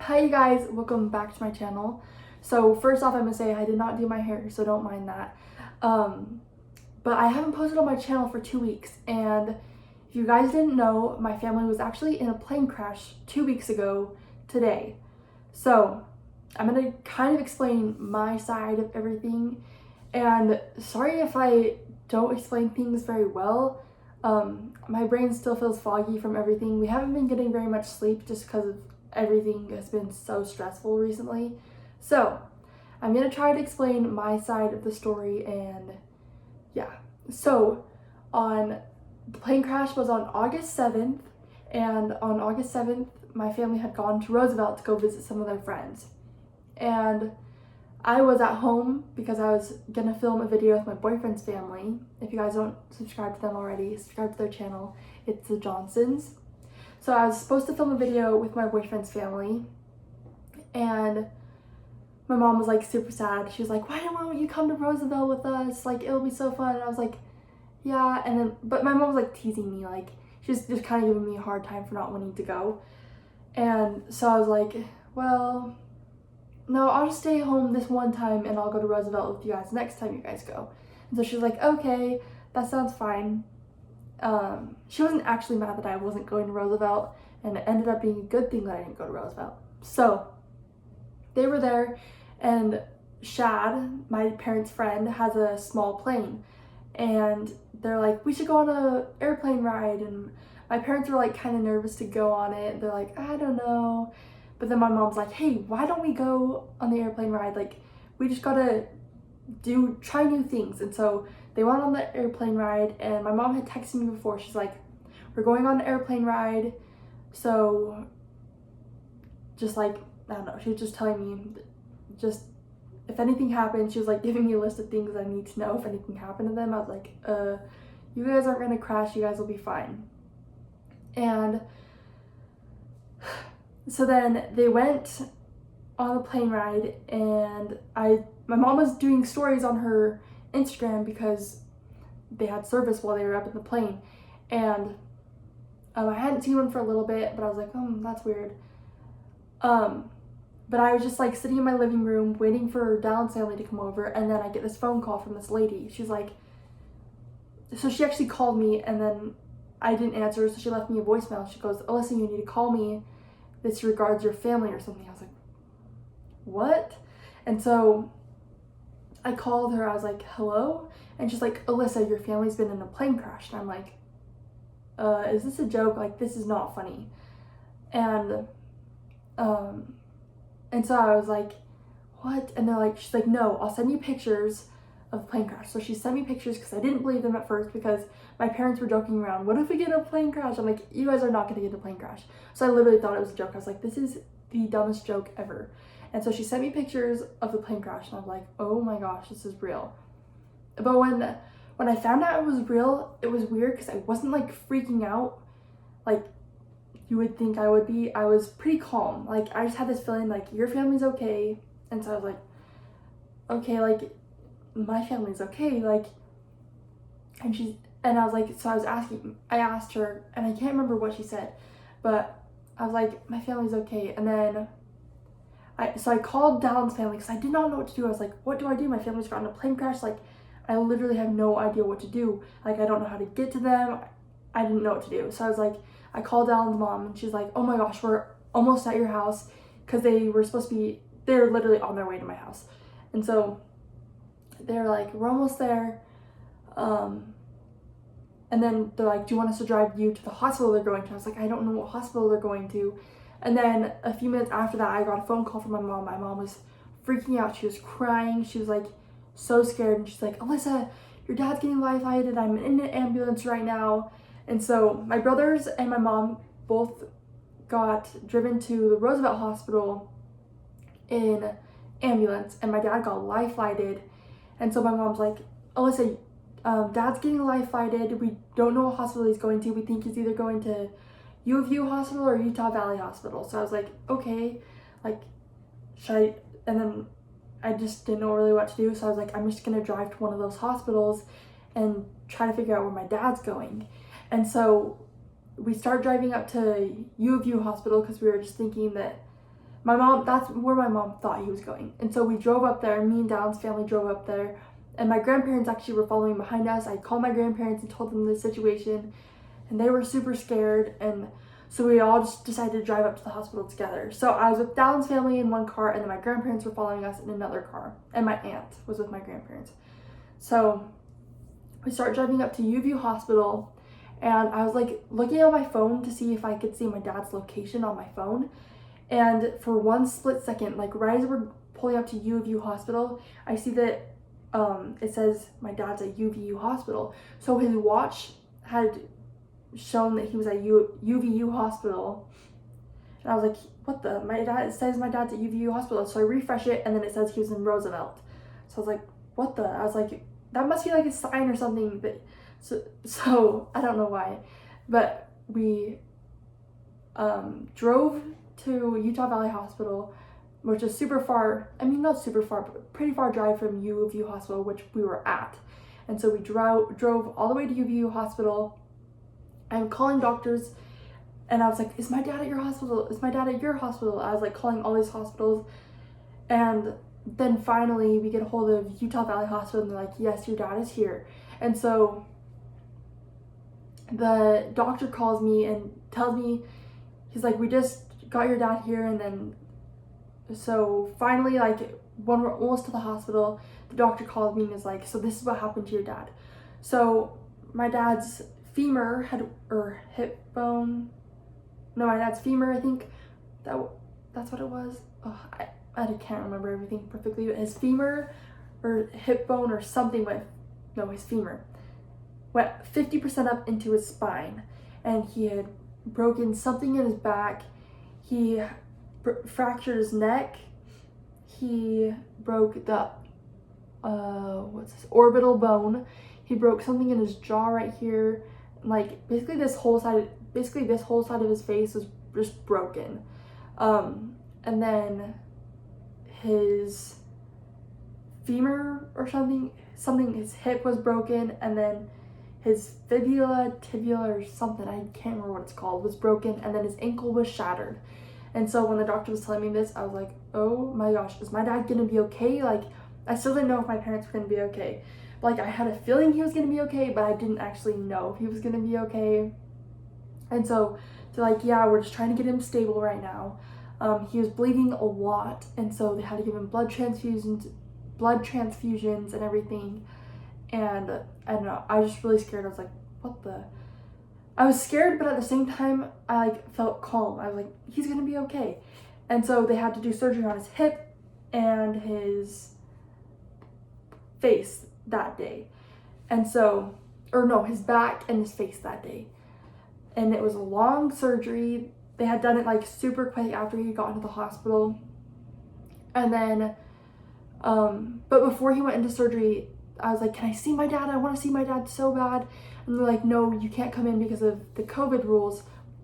Hi you guys, welcome back to my channel. So first off, I'm gonna say I did not do my hair, so don't mind that. Um, but I haven't posted on my channel for 2 weeks, and if you guys didn't know, my family was actually in a plane crash 2 weeks ago today. So I'm gonna kind of explain my side of everything, and sorry if I don't explain things very well. My brain still feels foggy from everything. We haven't been getting very much sleep just because of everything has been so stressful recently. So I'm gonna try to explain my side of the story, and yeah. So on the plane crash was on August 7th, and on August 7th, my family had gone to Roosevelt to go visit some of their friends. And I was at home because I was gonna film a video with my boyfriend's family. If you guys don't subscribe to them already, subscribe to their channel. It's the Johnsons. So I was supposed to film a video with my boyfriend's family, and my mom was like super sad. She was like, "Why don't you come to Roosevelt with us? Like it'll be so fun." And I was like, "Yeah." And then, but my mom was like teasing me, like she was just kind of giving me a hard time for not wanting to go. And so I was like, "Well, no, I'll just stay home this one time and I'll go to Roosevelt with you guys next time you guys go." And so she's like, "Okay, that sounds fine." She wasn't actually mad that I wasn't going to Roosevelt, and it ended up being a good thing that I didn't go to Roosevelt. So they were there, and Shad, my parents' friend, has a small plane, and they're like, "We should go on a airplane ride." And my parents were like kind of nervous to go on it. They're like, "I don't know." But then my mom's like, "Hey, why don't we go on the airplane ride? Like, we just gotta try new things." And so they went on the airplane ride, and my mom had texted me before. She's like, "We're going on an airplane ride, so just like, I don't know." She was just telling me, just if anything happened, she was like giving me a list of things I need to know if anything happened to them. I was like, you guys aren't gonna crash, you guys will be fine. And so then they went on the plane ride, and my mom was doing stories on her Instagram because they had service while they were up in the plane. And I hadn't seen one for a little bit, but I was like, that's weird. But I was just like sitting in my living room waiting for Dallin's family to come over, and then I get this phone call from this lady. She's like, so she actually called me, and then I didn't answer, so she left me a voicemail. She goes, "Alyssa, you need to call me. This regards your family," or something. I was like, "What?" And so I called her. I was like, "Hello?" And she's like, "Alyssa, your family's been in a plane crash." And I'm like, is this a joke? Like, this is not funny. And and so I was like, "What?" And they're like, she's like, "No, I'll send you pictures of the plane crash." So she sent me pictures because I didn't believe them at first because my parents were joking around. "What if we get a plane crash?" I'm like, "You guys are not going to get a plane crash." So I literally thought it was a joke. I was like, "This is the dumbest joke ever." And so she sent me pictures of the plane crash, and I'm like, "Oh my gosh, this is real." But when I found out it was real, it was weird because I wasn't like freaking out like you would think I would be. I was pretty calm. Like I just had this feeling like your family's okay. And so I was like, "Okay, like my family's okay." Like, and I was like, so I asked her, and I can't remember what she said, but I was like, "My family's okay." And then so I called Dallin's family because I did not know what to do. I was like, "What do I do? My family's gotten a plane crash. Like, I literally have no idea what to do. Like, I don't know how to get to them." I didn't know what to do. So I was like, I called Dallin's mom, and she's like, "Oh my gosh, we're almost at your house," because they're literally on their way to my house. And so they're like, "We're almost there." And then they're like, "Do you want us to drive you to the hospital they're going to?" I was like, "I don't know what hospital they're going to." And then a few minutes after that, I got a phone call from my mom. My mom was freaking out. She was crying. She was like so scared. And she's like, "Alyssa, your dad's getting life-flighted. I'm in an ambulance right now." And so my brothers and my mom both got driven to the Roosevelt Hospital in ambulance, and my dad got life-flighted. And so my mom's like, "Alyssa, dad's getting life-flighted. We don't know what hospital he's going to. We think he's either going to U of U Hospital or Utah Valley Hospital." So I was like, "Okay, like, should I?" And then I just didn't know really what to do. So I was like, "I'm just gonna drive to one of those hospitals and try to figure out where my dad's going." And so we start driving up to U of U Hospital because we were just thinking that That's where my mom thought he was going. And so we drove up there, me and Dad's family drove up there, and my grandparents actually were following behind us. I called my grandparents and told them the situation, and they were super scared, and so we all just decided to drive up to the hospital together. So I was with Dallin's family in one car, and then my grandparents were following us in another car, and my aunt was with my grandparents. So we start driving up to UView Hospital, and I was like looking on my phone to see if I could see my dad's location on my phone. And for one split second, like right as we're pulling up to UView Hospital, I see that it says my dad's at UView Hospital. So his watch had shown that he was at UView Hospital. And I was like, what the? It says my dad's at UView Hospital. So I refresh it, and then it says he was in Roosevelt. So I was like, what the? I was like, that must be like a sign or something. But so I don't know why. But we drove to Utah Valley Hospital, which is super far. I mean, not super far, but pretty far drive from UView Hospital, which we were at. And so we drove all the way to UView Hospital. I'm calling doctors, and I was like, is my dad at your hospital? Is my dad at your hospital? I was like calling all these hospitals, and then finally we get a hold of Utah Valley Hospital, and they're like, yes, your dad is here. And so the doctor calls me and tells me, he's like, we just got your dad here. And then so finally, like when we're almost to the hospital, the doctor calls me and is like, so this is what happened to your dad. So my dad's femur or hip bone, no, my dad's femur, I think that's what it was. I can't remember everything perfectly, but his femur or hip bone or something his femur went 50% up into his spine, and he had broken something in his back. He fractured his neck. He broke the orbital bone. He broke something in his jaw right here. Like basically this whole side of his face was just broken. And then his femur or something, his hip was broken, and then his tibia or something, I can't remember what it's called, was broken, and then his ankle was shattered. And so when the doctor was telling me this, I was like, oh my gosh, is my dad gonna be okay? Like, I still didn't know if my parents were gonna be okay. Like, I had a feeling he was gonna be okay, but I didn't actually know if he was gonna be okay. And so they're like, yeah, we're just trying to get him stable right now. He was bleeding a lot, and so they had to give him blood transfusions and everything. And I don't know, I was just really scared. I was like, what the? I was scared, but at the same time, I like felt calm. I was like, he's gonna be okay. And so they had to do surgery on his hip and his face that day. And so, or no, his back and his face that day. And it was a long surgery. They had done it like super quick after he got into the hospital. And then, but before he went into surgery, I was like, can I see my dad? I want to see my dad so bad. And they're like, no, you can't come in because of the COVID rules,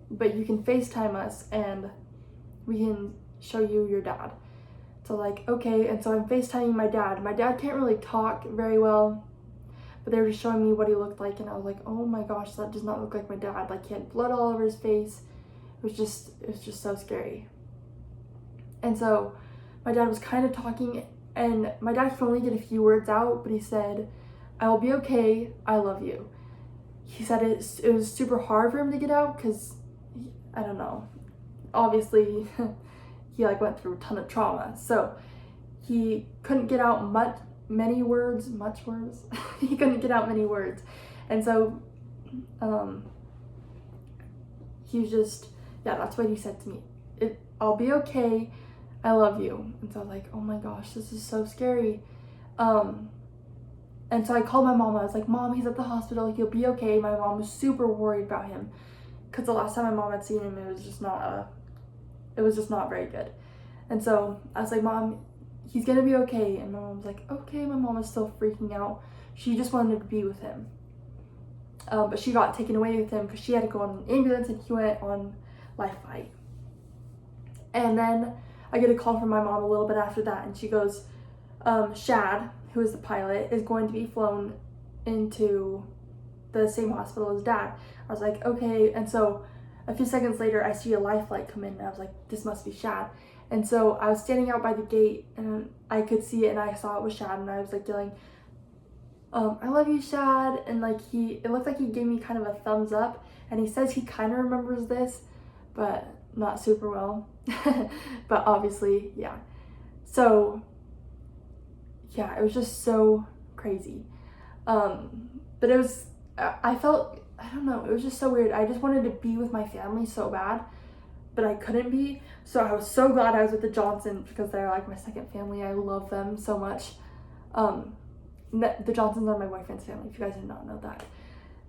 but you can FaceTime us and we can show you your dad. So like, okay. And so I'm FaceTiming my dad. My dad can't really talk very well, but they were just showing me what he looked like. And I was like, oh my gosh, that does not look like my dad. Like, he had blood all over his face. It was just so scary. And so my dad was kind of talking, and my dad could only get a few words out, but he said, I will be okay, I love you. He said it was super hard for him to get out because, I don't know, obviously he like went through a ton of trauma. So he couldn't get out many words. He couldn't get out many words. And so he was just, yeah, that's what he said to me. I'll be okay, I love you. And so I was like, oh my gosh, this is so scary. And so I called my mom. I was like, Mom, he's at the hospital. He'll be okay. My mom was super worried about him because the last time my mom had seen him, it was just not very good. And so I was like, Mom, he's gonna be okay. And my mom was like, okay. My mom was still freaking out. She just wanted to be with him. But she got taken away with him because she had to go on an ambulance, and he went on Life Flight. And then I get a call from my mom a little bit after that, and she goes, Shad, who is the pilot, is going to be flown into the same hospital as Dad. I was like, okay. And so a few seconds later, I see a life light come in, and I was like, this must be Shad. And so I was standing out by the gate, and I could see it, and I saw it was Shad, and I was like yelling, I love you, Shad. And like it looked like he gave me kind of a thumbs up, and he says he kind of remembers this, but not super well. But obviously, yeah. So yeah, it was just so crazy. But it was, I felt, I don't know, it was just so weird. I just wanted to be with my family so bad, but I couldn't be. So I was so glad I was with the Johnsons, because they're like my second family. I love them so much. The Johnsons are my boyfriend's family, if you guys did not know that.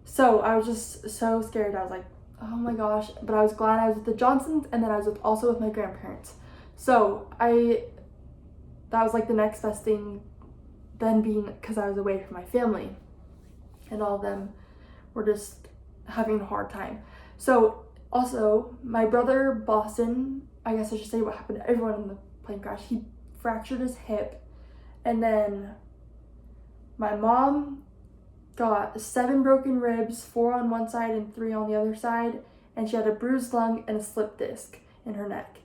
So I was just so scared. I was like, oh my gosh. But I was glad I was with the Johnsons, and then I was also with my grandparents. So that was like the next best thing than being, because I was away from my family, and all of them were just having a hard time. So also, my brother Boston, I guess I should say what happened to everyone in the plane crash. He fractured his hip, and then my mom got 7 broken ribs, 4 on one side and 3 on the other side, and she had a bruised lung and a slip disc in her neck.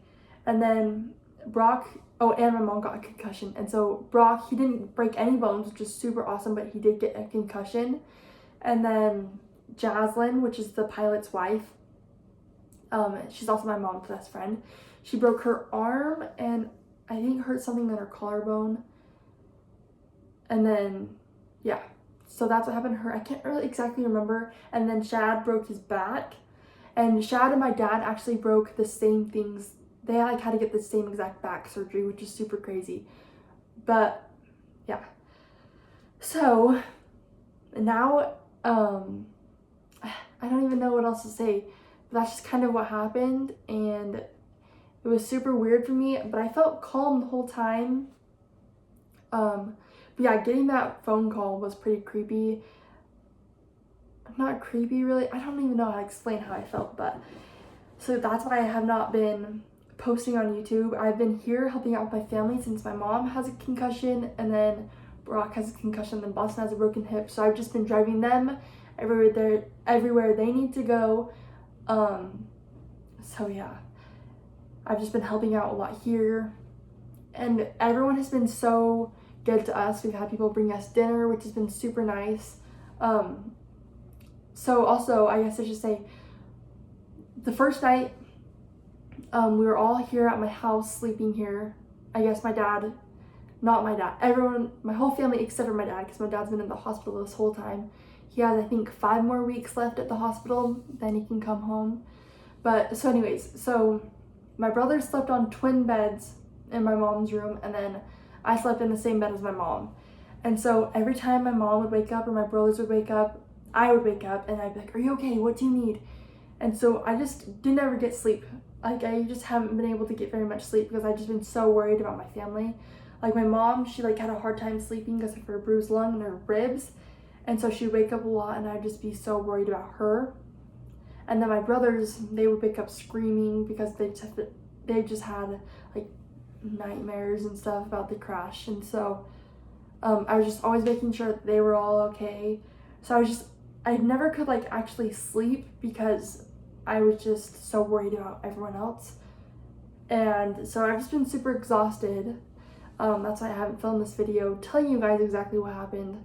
And then Brock, and my mom got a concussion. And so Brock, he didn't break any bones, which is super awesome, but he did get a concussion. And then Jaslyn, which is the pilot's wife, she's also my mom's best friend. She broke her arm and I think hurt something in her collarbone. And then, yeah, so that's what happened to her. I can't really exactly remember. And then Shad broke his back. And Shad and my dad actually broke the same things. They like had to get the same exact back surgery, which is super crazy. But yeah. So now, I don't even know what else to say. But that's just kind of what happened, and it was super weird for me, but I felt calm the whole time. But yeah, getting that phone call was pretty creepy. Not creepy, really. I don't even know how to explain how I felt, but so that's why I have not been posting on YouTube. I've been here helping out with my family since my mom has a concussion, and then Brock has a concussion, and then Boston has a broken hip. So I've just been driving them everywhere they need to go. So yeah, I've just been helping out a lot here, and everyone has been so good to us. We've had people bring us dinner, which has been super nice. So also, I guess I should say, the first night, we were all here at my house, sleeping here. I guess not my dad, everyone, my whole family except for my dad, because my dad's been in the hospital this whole time. He has, I think, 5 more weeks left at the hospital, then he can come home. But, so anyways, so my brother slept on twin beds in my mom's room, and then I slept in the same bed as my mom. And so every time my mom would wake up or my brothers would wake up, I would wake up and I'd be like, are you okay? What do you need? And so I just didn't ever get sleep. Like, I just haven't been able to get very much sleep because I've just been so worried about my family. Like, my mom, she like had a hard time sleeping because of her bruised lung and her ribs. And so she'd wake up a lot, and I'd just be so worried about her. And then my brothers, they would wake up screaming because they just had like nightmares and stuff about the crash. And so I was just always making sure that they were all okay. So I never could like actually sleep because I was just so worried about everyone else. And so I've just been super exhausted. That's why I haven't filmed this video telling you guys exactly what happened.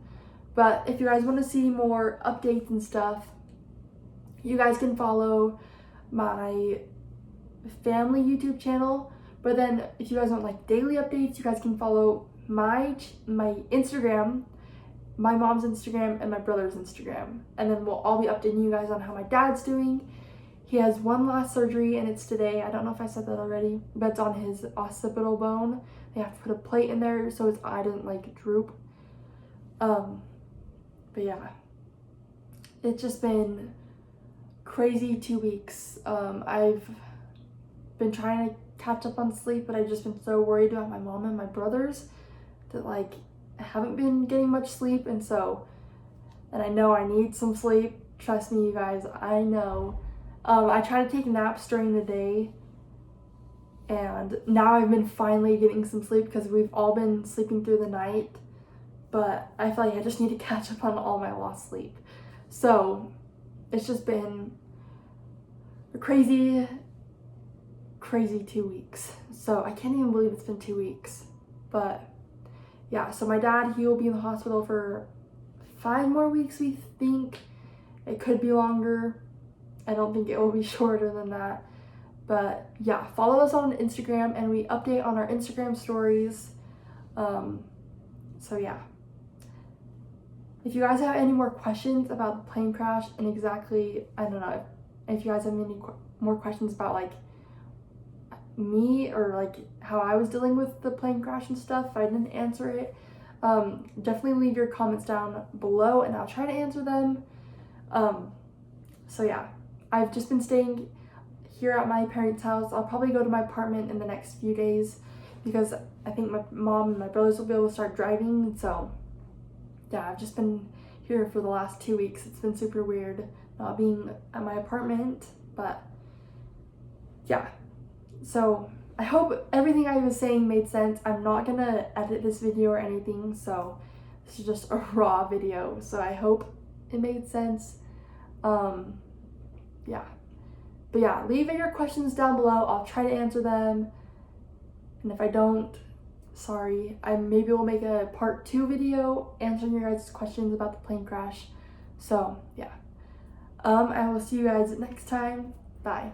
But if you guys want to see more updates and stuff, you guys can follow my family YouTube channel. But then if you guys want like daily updates, you guys can follow my Instagram, my mom's Instagram, and my brother's Instagram. And then we'll all be updating you guys on how my dad's doing. He has one last surgery, and it's today. I don't know if I said that already, but it's on his occipital bone. They have to put a plate in there so his eye doesn't like droop. But yeah, it's just been crazy 2 weeks. I've been trying to catch up on sleep, but I've just been so worried about my mom and my brothers that like I haven't been getting much sleep. And I know I need some sleep. Trust me, you guys, I know. I try to take naps during the day, and now I've been finally getting some sleep because we've all been sleeping through the night. But I feel like I just need to catch up on all my lost sleep. So it's just been a crazy 2 weeks. So I can't even believe it's been 2 weeks. But yeah, so my dad, he will be in the hospital for 5 more weeks, we think. It could be longer. I don't think it will be shorter than that. But yeah, follow us on Instagram, and we update on our Instagram stories. So yeah. If you guys have any more questions about the plane crash and exactly, I don't know, if you guys have any more questions about like me or like how I was dealing with the plane crash and stuff, if I didn't answer it, definitely leave your comments down below and I'll try to answer them. So yeah, I've just been staying here at my parents' house. I'll probably go to my apartment in the next few days because I think my mom and my brothers will be able to start driving. So yeah, I've just been here for the last 2 weeks. It's been super weird not being at my apartment, but yeah. So I hope everything I was saying made sense. I'm not gonna edit this video or anything, so this is just a raw video. So I hope it made sense. Yeah. But yeah, leave your questions down below. I'll try to answer them. And if I don't, sorry. I maybe will make a part 2 video answering your guys' questions about the plane crash. So yeah. I will see you guys next time. Bye.